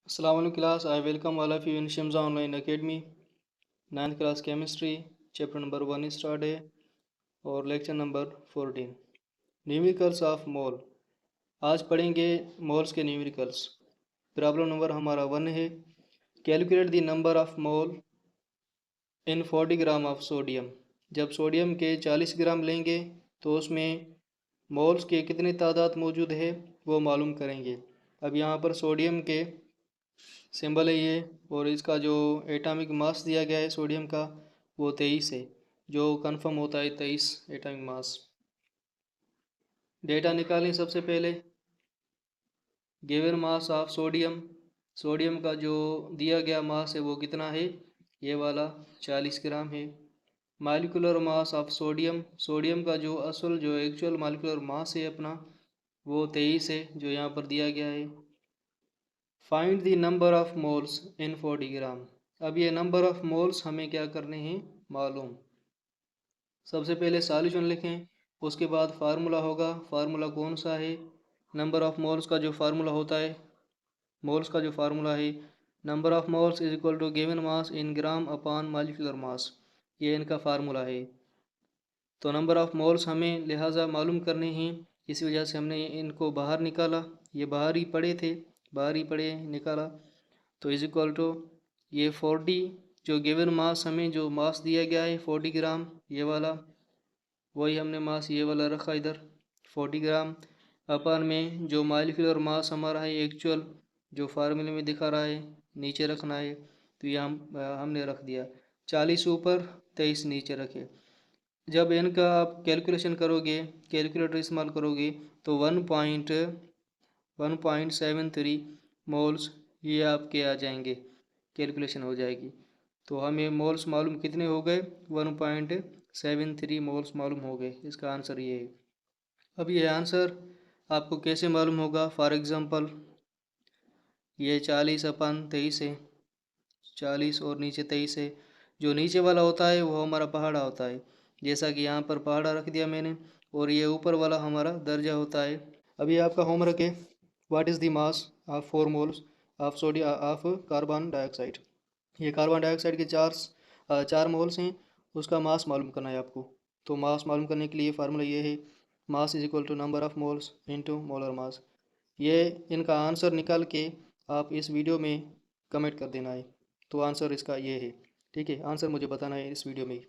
Assalamu alaikum class. I welcome all of you in Shimza Online Academy. 9th class chemistry chapter number 1 is started और lecture number 14 numericals of mole. आज पढ़ेंगे moles के numericals. Problem number हमारा 1 है। Calculate the number of mole in 40 gram of sodium. जब sodium के 40 ग्राम लेंगे तो उसमें मोल्स के कितने तादाद मौजूद है वो मालूम करेंगे। अब यहाँ पर सोडियम के सिंबल है ये, और इसका जो एटॉमिक मास दिया गया है सोडियम का वो 23 है, जो कंफर्म होता है 23 एटॉमिक मास। डेटा निकालें। सबसे पहले given mass of sodium, sodium का जो दिया गया मास है वो कितना है, ये वाला 40 ग्राम है। Molecular mass of sodium, sodium का जो असल जो एक्चुअल मालिकुलर मास है अपना वो 23 है, जो यहाँ पर दिया गया है। Find the number of moles इन 40 ग्राम। अब ये नंबर ऑफ मोल्स हमें क्या करने हैं, मालूम। सबसे पहले सॉल्यूशन लिखें, उसके बाद फार्मूला होगा। फार्मूला कौन सा है, नंबर ऑफ मोल्स का जो फार्मूला होता है, मोल्स का जो फार्मूला है, number of moles is equal to given mass in gram upon molecular mass, ये इनका फार्मूला है। तो नंबर ऑफ मोल्स हमें लिहाजा मालूम करने हैं, इसी वजह से हमने इनको बाहर निकाला। ये बाहर ही पड़े थे, बाहर ही पड़े निकाला। तो इज इक्वल टू ये 40, जो गिवन मास हमें जो मास दिया गया है 40 ग्राम, ये वाला वही हमने मास ये वाला रखा इधर 40 ग्राम, अपन में जो मालिक्यूलर मास हमारा है एक्चुअल जो फार्मूले में दिखा रहा है नीचे रखना है, तो ये हमने रख दिया। 40 ऊपर 23 नीचे रखे। जब इनका आप कैलकुलेशन करोगे, कैलकुलेटर इस्तेमाल करोगे, तो 1.73 मोल्स ये आपके आ जाएंगे, कैलकुलेशन हो जाएगी। तो हमें मोल्स मालूम कितने हो गए, 1.73 मोल्स मालूम हो गए। इसका आंसर ये है। अब ये आंसर आपको कैसे मालूम होगा, फॉर एग्ज़ाम्पल ये 40/23 है, 40 और नीचे 23 है। जो नीचे वाला होता है वो हमारा पहाड़ा होता है, जैसा कि यहाँ पर पहाड़ा रख दिया मैंने, और ये ऊपर वाला हमारा दर्जा होता है। अभी आपका होमवर्क है, what is the mass of 4 moles of sodium of carbon dioxide. ये कार्बन डाइऑक्साइड के चार मोल्स हैं, उसका मास मालूम करना है आपको। तो मास मालूम करने के लिए फार्मूला ये है, mass is equal to number of moles into molar mass. ये इनका आंसर निकाल के आप इस वीडियो में कमेंट कर देना है। तो आंसर इसका ये है, ठीक है। आंसर मुझे बताना है इस वीडियो में।